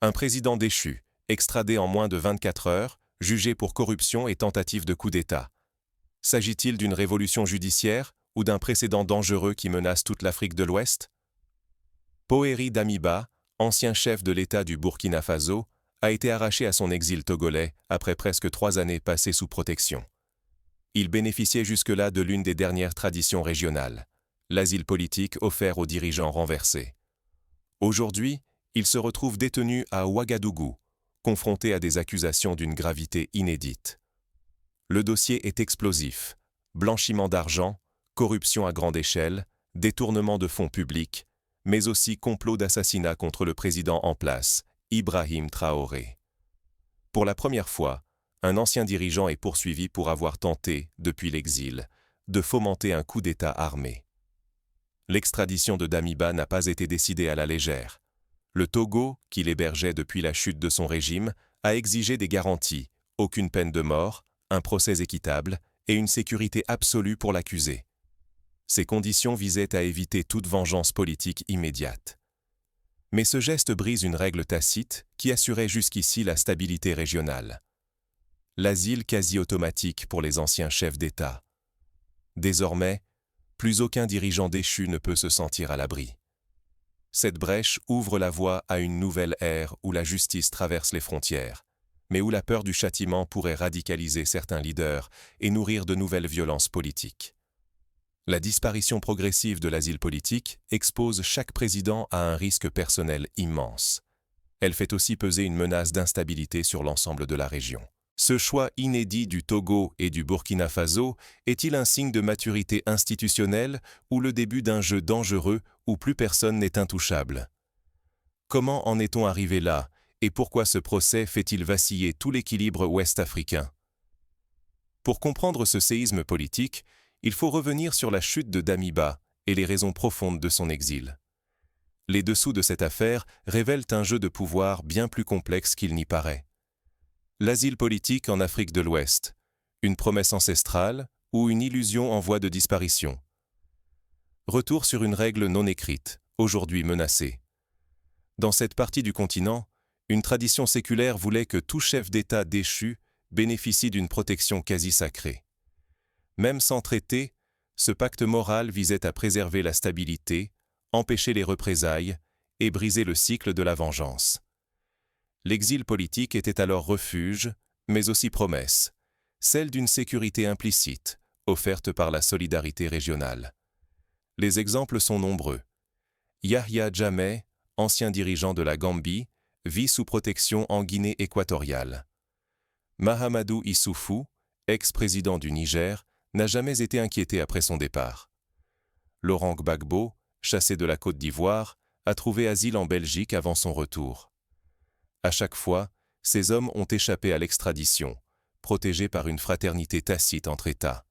Un président déchu, extradé en moins de 24 heures, jugé pour corruption et tentative de coup d'État. S'agit-il d'une révolution judiciaire ou d'un précédent dangereux qui menace toute l'Afrique de l'Ouest? Pohéry Damiba, ancien chef de l'État du Burkina Faso, a été arraché à son exil togolais après presque 3 années passées sous protection. Il bénéficiait jusque-là de l'une des dernières traditions régionales, l'asile politique offert aux dirigeants renversés. Aujourd'hui, il se retrouve détenu à Ouagadougou, confronté à des accusations d'une gravité inédite. Le dossier est explosif: blanchiment d'argent, corruption à grande échelle, détournement de fonds publics, mais aussi complot d'assassinat contre le président en place, Ibrahim Traoré. Pour la première fois, un ancien dirigeant est poursuivi pour avoir tenté, depuis l'exil, de fomenter un coup d'État armé. L'extradition de Damiba n'a pas été décidée à la légère. Le Togo, qui l'hébergeait depuis la chute de son régime, a exigé des garanties: aucune peine de mort, un procès équitable et une sécurité absolue pour l'accusé. Ces conditions visaient à éviter toute vengeance politique immédiate. Mais ce geste brise une règle tacite qui assurait jusqu'ici la stabilité régionale: l'asile quasi automatique pour les anciens chefs d'État. Désormais, plus aucun dirigeant déchu ne peut se sentir à l'abri. Cette brèche ouvre la voie à une nouvelle ère où la justice traverse les frontières, mais où la peur du châtiment pourrait radicaliser certains leaders et nourrir de nouvelles violences politiques. La disparition progressive de l'asile politique expose chaque président à un risque personnel immense. Elle fait aussi peser une menace d'instabilité sur l'ensemble de la région. Ce choix inédit du Togo et du Burkina Faso est-il un signe de maturité institutionnelle ou le début d'un jeu dangereux où plus personne n'est intouchable? Comment en est-on arrivé là, et pourquoi ce procès fait-il vaciller tout l'équilibre ouest-africain? Pour comprendre ce séisme politique, il faut revenir sur la chute de Damiba et les raisons profondes de son exil. Les dessous de cette affaire révèlent un jeu de pouvoir bien plus complexe qu'il n'y paraît. L'asile politique en Afrique de l'Ouest, une promesse ancestrale ou une illusion en voie de disparition? Retour sur une règle non écrite, aujourd'hui menacée. Dans cette partie du continent, une tradition séculaire voulait que tout chef d'État déchu bénéficie d'une protection quasi sacrée. Même sans traité, ce pacte moral visait à préserver la stabilité, empêcher les représailles et briser le cycle de la vengeance. L'exil politique était alors refuge, mais aussi promesse, celle d'une sécurité implicite, offerte par la solidarité régionale. Les exemples sont nombreux. Yahya Jammeh, ancien dirigeant de la Gambie, vit sous protection en Guinée équatoriale. Mahamadou Issoufou, ex-président du Niger, n'a jamais été inquiété après son départ. Laurent Gbagbo, chassé de la Côte d'Ivoire, a trouvé asile en Belgique avant son retour. À chaque fois, ces hommes ont échappé à l'extradition, protégés par une fraternité tacite entre États.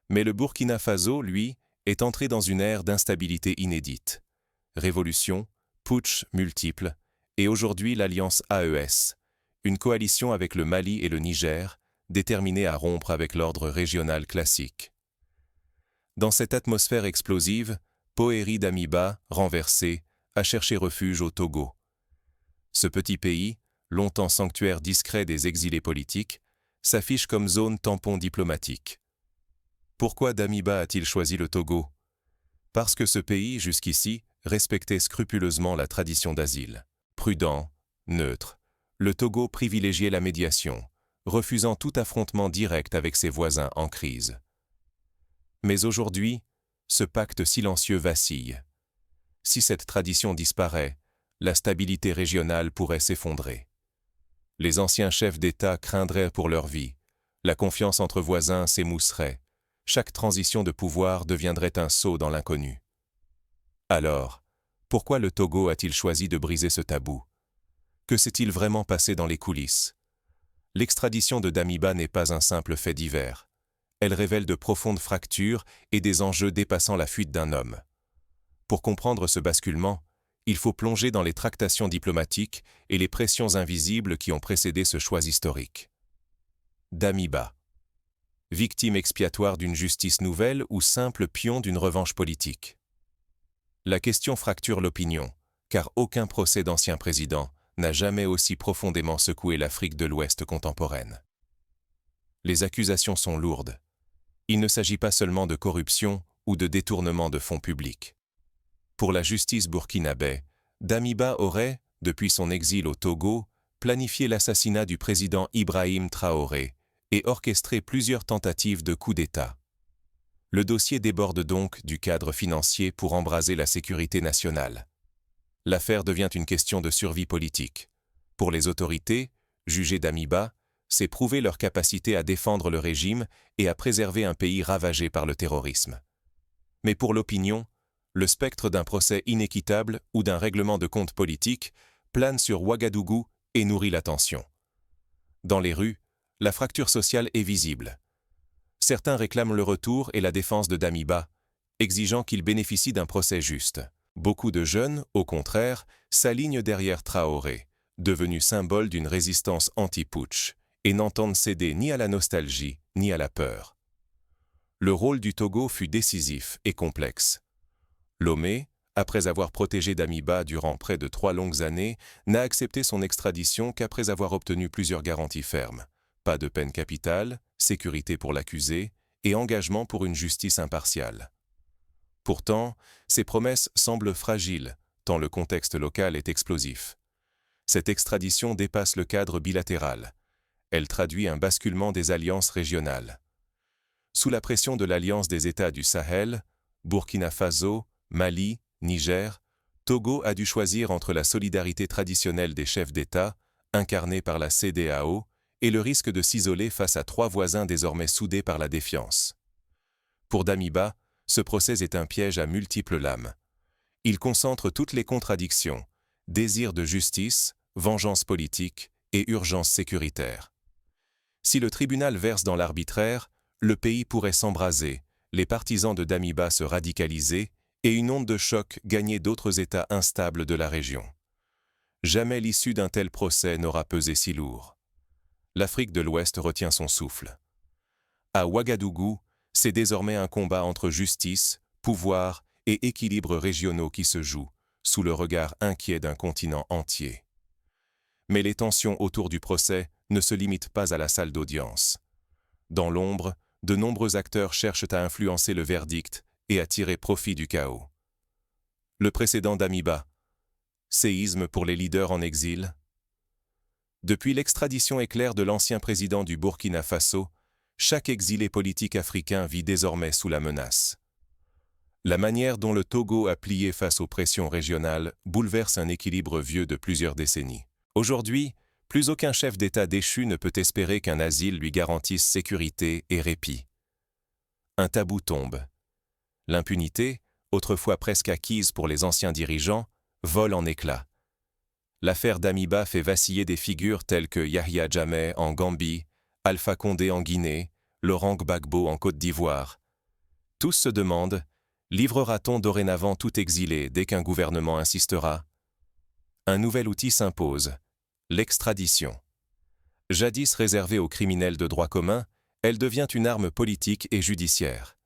Mais le Burkina Faso, lui, est entré dans une ère d'instabilité inédite. Révolution, putsch multiples, et aujourd'hui l'alliance AES, une coalition avec le Mali et le Niger, déterminée à rompre avec l'ordre régional classique. Dans cette atmosphère explosive, Pohéry Damiba, renversé, a cherché refuge au Togo. Ce petit pays, longtemps sanctuaire discret des exilés politiques, s'affiche comme zone tampon diplomatique. Pourquoi Damiba a-t-il choisi le Togo? Parce que ce pays, jusqu'ici, respectait scrupuleusement la tradition d'asile. Prudent, neutre, le Togo privilégiait la médiation, refusant tout affrontement direct avec ses voisins en crise. Mais aujourd'hui, ce pacte silencieux vacille. Si cette tradition disparaît, la stabilité régionale pourrait s'effondrer. Les anciens chefs d'État craindraient pour leur vie, la confiance entre voisins s'émousserait, chaque transition de pouvoir deviendrait un saut dans l'inconnu. Alors, pourquoi le Togo a-t-il choisi de briser ce tabou? Que s'est-il vraiment passé dans les coulisses? L'extradition de Damiba n'est pas un simple fait divers. Elle révèle de profondes fractures et des enjeux dépassant la fuite d'un homme. Pour comprendre ce basculement, il faut plonger dans les tractations diplomatiques et les pressions invisibles qui ont précédé ce choix historique. Damiba. Victime expiatoire d'une justice nouvelle ou simple pion d'une revanche politique? La question fracture l'opinion, car aucun procès d'ancien président n'a jamais aussi profondément secoué l'Afrique de l'Ouest contemporaine. Les accusations sont lourdes. Il ne s'agit pas seulement de corruption ou de détournement de fonds publics. Pour la justice burkinabé, Damiba aurait, depuis son exil au Togo, planifié l'assassinat du président Ibrahim Traoré et orchestré plusieurs tentatives de coup d'État. Le dossier déborde donc du cadre financier pour embraser la sécurité nationale. L'affaire devient une question de survie politique. Pour les autorités, juger Damiba, c'est prouver leur capacité à défendre le régime et à préserver un pays ravagé par le terrorisme. Mais pour l'opinion, le spectre d'un procès inéquitable ou d'un règlement de compte politique plane sur Ouagadougou et nourrit la tension. Dans les rues, la fracture sociale est visible. Certains réclament le retour et la défense de Damiba, exigeant qu'il bénéficie d'un procès juste. Beaucoup de jeunes, au contraire, s'alignent derrière Traoré, devenu symbole d'une résistance anti-putsch, et n'entendent céder ni à la nostalgie ni à la peur. Le rôle du Togo fut décisif et complexe. Lomé, après avoir protégé Damiba durant près de 3 longues années, n'a accepté son extradition qu'après avoir obtenu plusieurs garanties fermes. Pas de peine capitale, sécurité pour l'accusé et engagement pour une justice impartiale. Pourtant, ces promesses semblent fragiles, tant le contexte local est explosif. Cette extradition dépasse le cadre bilatéral. Elle traduit un basculement des alliances régionales. Sous la pression de l'Alliance des États du Sahel, Burkina Faso, Mali, Niger, Togo a dû choisir entre la solidarité traditionnelle des chefs d'État, incarnée par la CEDEAO, et le risque de s'isoler face à 3 voisins désormais soudés par la défiance. Pour Damiba, ce procès est un piège à multiples lames. Il concentre toutes les contradictions, désir de justice, vengeance politique et urgence sécuritaire. Si le tribunal verse dans l'arbitraire, le pays pourrait s'embraser, les partisans de Damiba se radicaliser et une onde de choc gagner d'autres États instables de la région. Jamais l'issue d'un tel procès n'aura pesé si lourd. L'Afrique de l'Ouest retient son souffle. À Ouagadougou, c'est désormais un combat entre justice, pouvoir et équilibres régionaux qui se joue, sous le regard inquiet d'un continent entier. Mais les tensions autour du procès ne se limitent pas à la salle d'audience. Dans l'ombre, de nombreux acteurs cherchent à influencer le verdict et à tirer profit du chaos. Le précédent Damiba, séisme pour les leaders en exil. Depuis l'extradition éclair de l'ancien président du Burkina Faso, chaque exilé politique africain vit désormais sous la menace. La manière dont le Togo a plié face aux pressions régionales bouleverse un équilibre vieux de plusieurs décennies. Aujourd'hui, plus aucun chef d'État déchu ne peut espérer qu'un asile lui garantisse sécurité et répit. Un tabou tombe. L'impunité, autrefois presque acquise pour les anciens dirigeants, vole en éclats. L'affaire Damiba fait vaciller des figures telles que Yahya Jammeh en Gambie, Alpha Condé en Guinée, Laurent Gbagbo en Côte d'Ivoire. Tous se demandent, livrera-t-on dorénavant tout exilé dès qu'un gouvernement insistera? Un nouvel outil s'impose, l'extradition. Jadis réservée aux criminels de droit commun, elle devient une arme politique et judiciaire.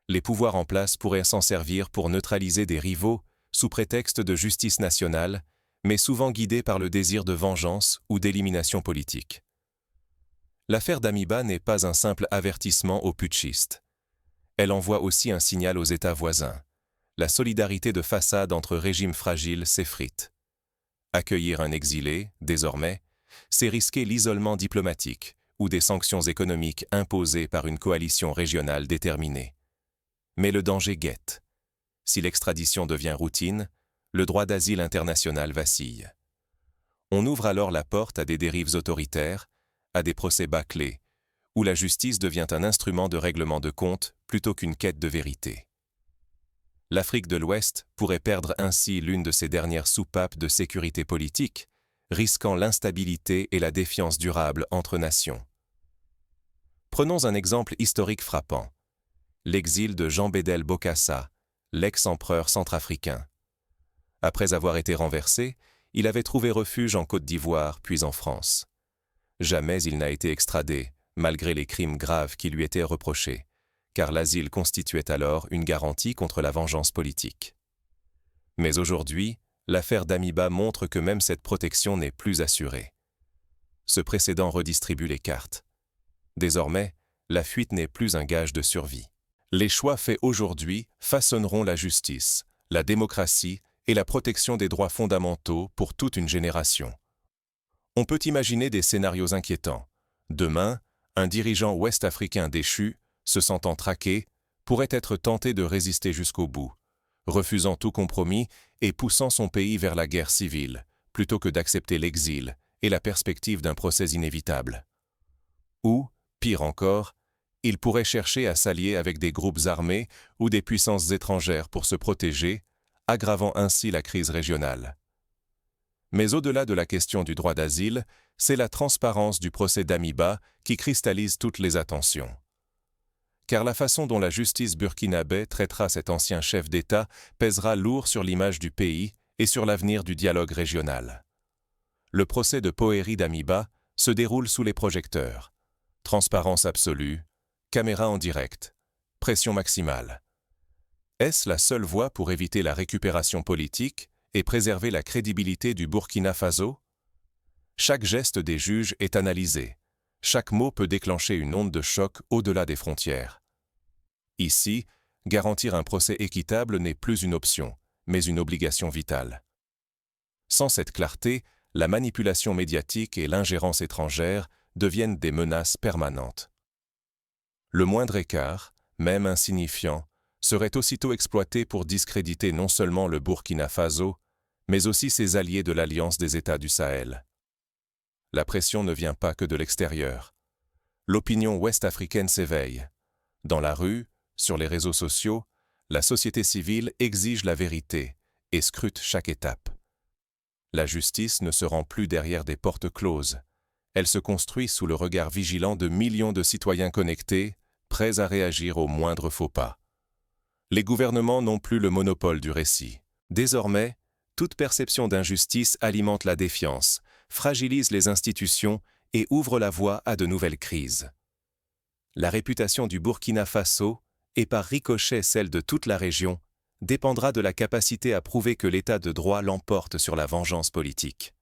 Les pouvoirs en place pourraient s'en servir pour neutraliser des rivaux sous prétexte de justice nationale, mais souvent guidés par le désir de vengeance ou d'élimination politique. L'affaire Damiba n'est pas un simple avertissement aux putschistes. Elle envoie aussi un signal aux États voisins. La solidarité de façade entre régimes fragiles s'effrite. Accueillir un exilé, désormais, c'est risquer l'isolement diplomatique ou des sanctions économiques imposées par une coalition régionale déterminée. Mais le danger guette. Si l'extradition devient routine, le droit d'asile international vacille. On ouvre alors la porte à des dérives autoritaires, à des procès bâclés, où la justice devient un instrument de règlement de comptes plutôt qu'une quête de vérité. L'Afrique de l'Ouest pourrait perdre ainsi l'une de ses dernières soupapes de sécurité politique, risquant l'instabilité et la défiance durable entre nations. Prenons un exemple historique frappant. L'exil de Jean Bédel Bokassa, l'ex-empereur centrafricain. Après avoir été renversé, il avait trouvé refuge en Côte d'Ivoire puis en France. Jamais il n'a été extradé, malgré les crimes graves qui lui étaient reprochés, car l'asile constituait alors une garantie contre la vengeance politique. Mais aujourd'hui, l'affaire Damiba montre que même cette protection n'est plus assurée. Ce précédent redistribue les cartes. Désormais, la fuite n'est plus un gage de survie. Les choix faits aujourd'hui façonneront la justice, la démocratie et la protection des droits fondamentaux pour toute une génération. On peut imaginer des scénarios inquiétants. Demain, un dirigeant ouest-africain déchu, se sentant traqué, pourrait être tenté de résister jusqu'au bout, refusant tout compromis et poussant son pays vers la guerre civile, plutôt que d'accepter l'exil et la perspective d'un procès inévitable. Ou, pire encore, il pourrait chercher à s'allier avec des groupes armés ou des puissances étrangères pour se protéger, aggravant ainsi la crise régionale. Mais au-delà de la question du droit d'asile, c'est la transparence du procès Damiba qui cristallise toutes les attentions. Car la façon dont la justice burkinabé traitera cet ancien chef d'État pèsera lourd sur l'image du pays et sur l'avenir du dialogue régional. Le procès de Pohéry Damiba se déroule sous les projecteurs. Transparence absolue, caméra en direct, pression maximale. Est-ce la seule voie pour éviter la récupération politique et préserver la crédibilité du Burkina Faso? Chaque geste des juges est analysé. Chaque mot peut déclencher une onde de choc au-delà des frontières. Ici, garantir un procès équitable n'est plus une option, mais une obligation vitale. Sans cette clarté, la manipulation médiatique et l'ingérence étrangère deviennent des menaces permanentes. Le moindre écart, même insignifiant, serait aussitôt exploité pour discréditer non seulement le Burkina Faso, mais aussi ses alliés de l'Alliance des États du Sahel. La pression ne vient pas que de l'extérieur. L'opinion ouest-africaine s'éveille. Dans la rue, sur les réseaux sociaux, la société civile exige la vérité et scrute chaque étape. La justice ne se rend plus derrière des portes closes. Elle se construit sous le regard vigilant de millions de citoyens connectés, prêts à réagir au moindre faux pas. Les gouvernements n'ont plus le monopole du récit. Désormais, toute perception d'injustice alimente la défiance, fragilise les institutions et ouvre la voie à de nouvelles crises. La réputation du Burkina Faso, et par ricochet celle de toute la région, dépendra de la capacité à prouver que l'état de droit l'emporte sur la vengeance politique.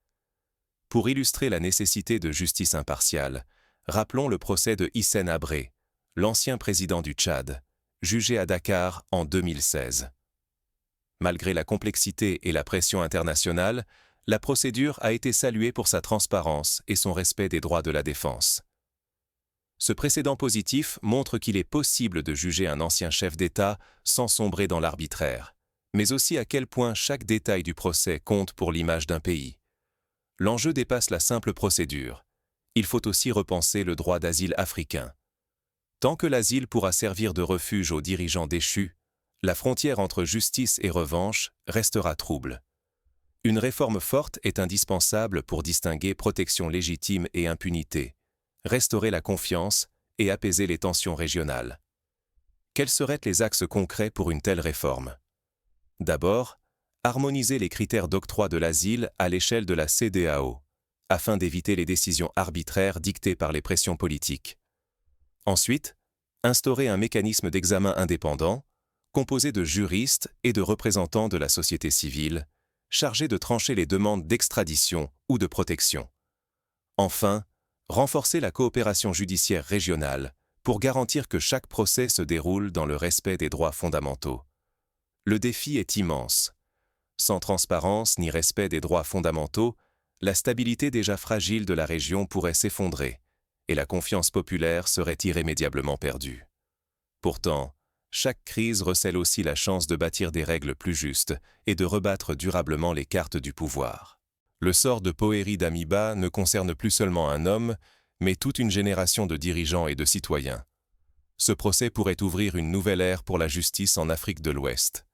Pour illustrer la nécessité de justice impartiale, rappelons le procès de Hissène Habré, l'ancien président du Tchad, jugé à Dakar en 2016. Malgré la complexité et la pression internationale, la procédure a été saluée pour sa transparence et son respect des droits de la défense. Ce précédent positif montre qu'il est possible de juger un ancien chef d'État sans sombrer dans l'arbitraire, mais aussi à quel point chaque détail du procès compte pour l'image d'un pays. L'enjeu dépasse la simple procédure. Il faut aussi repenser le droit d'asile africain. Tant que l'asile pourra servir de refuge aux dirigeants déchus, la frontière entre justice et revanche restera trouble. Une réforme forte est indispensable pour distinguer protection légitime et impunité, restaurer la confiance et apaiser les tensions régionales. Quels seraient les axes concrets pour une telle réforme? D'abord, harmoniser les critères d'octroi de l'asile à l'échelle de la CEDEAO, afin d'éviter les décisions arbitraires dictées par les pressions politiques. Ensuite, instaurer un mécanisme d'examen indépendant, composé de juristes et de représentants de la société civile, chargés de trancher les demandes d'extradition ou de protection. Enfin, renforcer la coopération judiciaire régionale pour garantir que chaque procès se déroule dans le respect des droits fondamentaux. Le défi est immense. Sans transparence ni respect des droits fondamentaux, la stabilité déjà fragile de la région pourrait s'effondrer et la confiance populaire serait irrémédiablement perdue. Pourtant, chaque crise recèle aussi la chance de bâtir des règles plus justes et de rebattre durablement les cartes du pouvoir. Le sort de Pohéry Damiba ne concerne plus seulement un homme, mais toute une génération de dirigeants et de citoyens. Ce procès pourrait ouvrir une nouvelle ère pour la justice en Afrique de l'Ouest.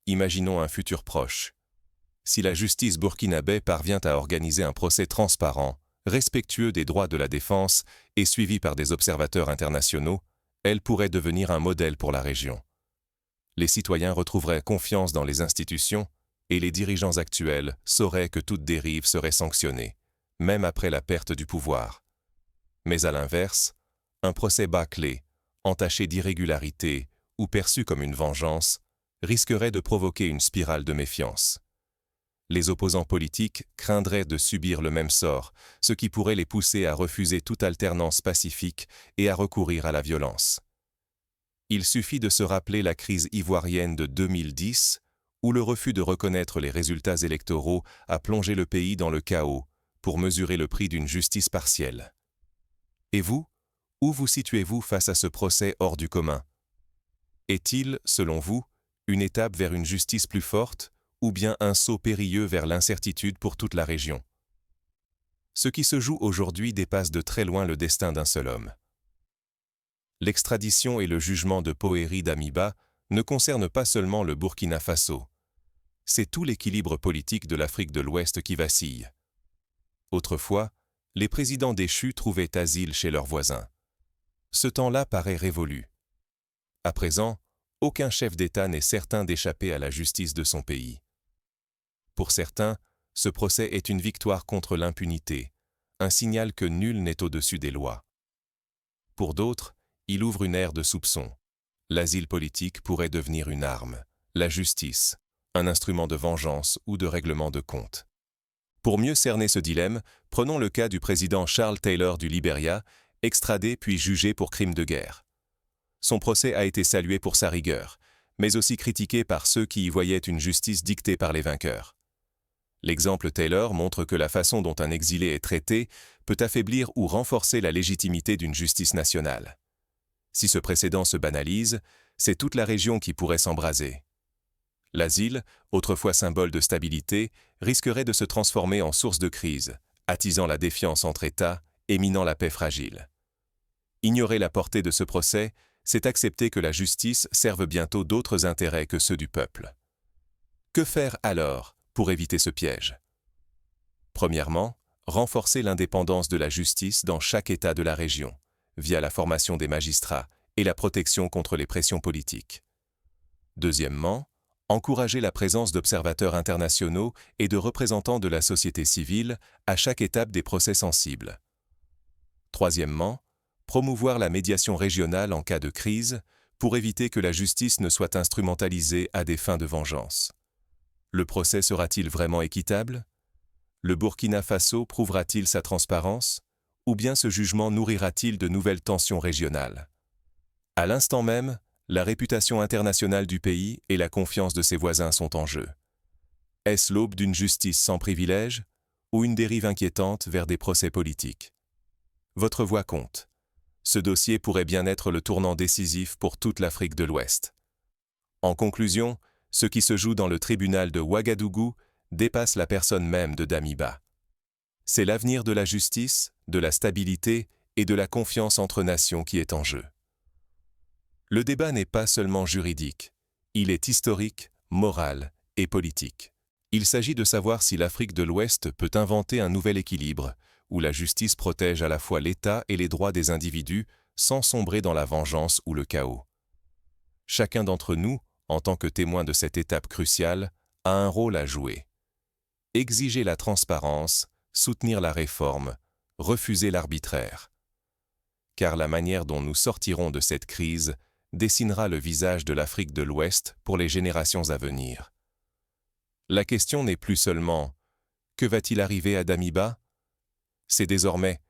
Imaginons un futur proche. Si la justice burkinabé parvient à organiser un procès transparent, respectueux des droits de la défense et suivi par des observateurs internationaux, elle pourrait devenir un modèle pour la région. Les citoyens retrouveraient confiance dans les institutions et les dirigeants actuels sauraient que toute dérive serait sanctionnée, même après la perte du pouvoir. Mais à l'inverse, un procès bâclé, entaché d'irrégularités ou perçu comme une vengeance, risquerait de provoquer une spirale de méfiance. Les opposants politiques craindraient de subir le même sort, ce qui pourrait les pousser à refuser toute alternance pacifique et à recourir à la violence. Il suffit de se rappeler la crise ivoirienne de 2010, où le refus de reconnaître les résultats électoraux a plongé le pays dans le chaos pour mesurer le prix d'une justice partielle. Et vous, où vous situez-vous face à ce procès hors du commun? Est-il, selon vous, une étape vers une justice plus forte, ou bien un saut périlleux vers l'incertitude pour toute la région? Ce qui se joue aujourd'hui dépasse de très loin le destin d'un seul homme. L'extradition et le jugement de Pohéry Damiba ne concernent pas seulement le Burkina Faso. C'est tout l'équilibre politique de l'Afrique de l'Ouest qui vacille. Autrefois, les présidents déchus trouvaient asile chez leurs voisins. Ce temps-là paraît révolu. À présent, aucun chef d'État n'est certain d'échapper à la justice de son pays. Pour certains, ce procès est une victoire contre l'impunité, un signal que nul n'est au-dessus des lois. Pour d'autres, il ouvre une ère de soupçon. L'asile politique pourrait devenir une arme, la justice, un instrument de vengeance ou de règlement de compte. Pour mieux cerner ce dilemme, prenons le cas du président Charles Taylor du Libéria, extradé puis jugé pour crimes de guerre. Son procès a été salué pour sa rigueur, mais aussi critiqué par ceux qui y voyaient une justice dictée par les vainqueurs. L'exemple Taylor montre que la façon dont un exilé est traité peut affaiblir ou renforcer la légitimité d'une justice nationale. Si ce précédent se banalise, c'est toute la région qui pourrait s'embraser. L'asile, autrefois symbole de stabilité, risquerait de se transformer en source de crise, attisant la défiance entre États et minant la paix fragile. Ignorer la portée de ce procès, c'est accepter que la justice serve bientôt d'autres intérêts que ceux du peuple. Que faire alors pour éviter ce piège? Premièrement, renforcer l'indépendance de la justice dans chaque État de la région, via la formation des magistrats et la protection contre les pressions politiques. Deuxièmement, encourager la présence d'observateurs internationaux et de représentants de la société civile à chaque étape des procès sensibles. Troisièmement, promouvoir la médiation régionale en cas de crise pour éviter que la justice ne soit instrumentalisée à des fins de vengeance. Le procès sera-t-il vraiment équitable? Le Burkina Faso prouvera-t-il sa transparence? Ou bien ce jugement nourrira-t-il de nouvelles tensions régionales? À l'instant même, la réputation internationale du pays et la confiance de ses voisins sont en jeu. Est-ce l'aube d'une justice sans privilèges ou une dérive inquiétante vers des procès politiques? Votre voix compte. Ce dossier pourrait bien être le tournant décisif pour toute l'Afrique de l'Ouest. En conclusion, ce qui se joue dans le tribunal de Ouagadougou dépasse la personne même de Damiba. C'est l'avenir de la justice, de la stabilité et de la confiance entre nations qui est en jeu. Le débat n'est pas seulement juridique, il est historique, moral et politique. Il s'agit de savoir si l'Afrique de l'Ouest peut inventer un nouvel équilibre, où la justice protège à la fois l'État et les droits des individus sans sombrer dans la vengeance ou le chaos. Chacun d'entre nous, en tant que témoin de cette étape cruciale, a un rôle à jouer. Exiger la transparence, soutenir la réforme, refuser l'arbitraire. Car la manière dont nous sortirons de cette crise dessinera le visage de l'Afrique de l'Ouest pour les générations à venir. La question n'est plus seulement « Que va-t-il arriver à Damiba ?» C'est désormais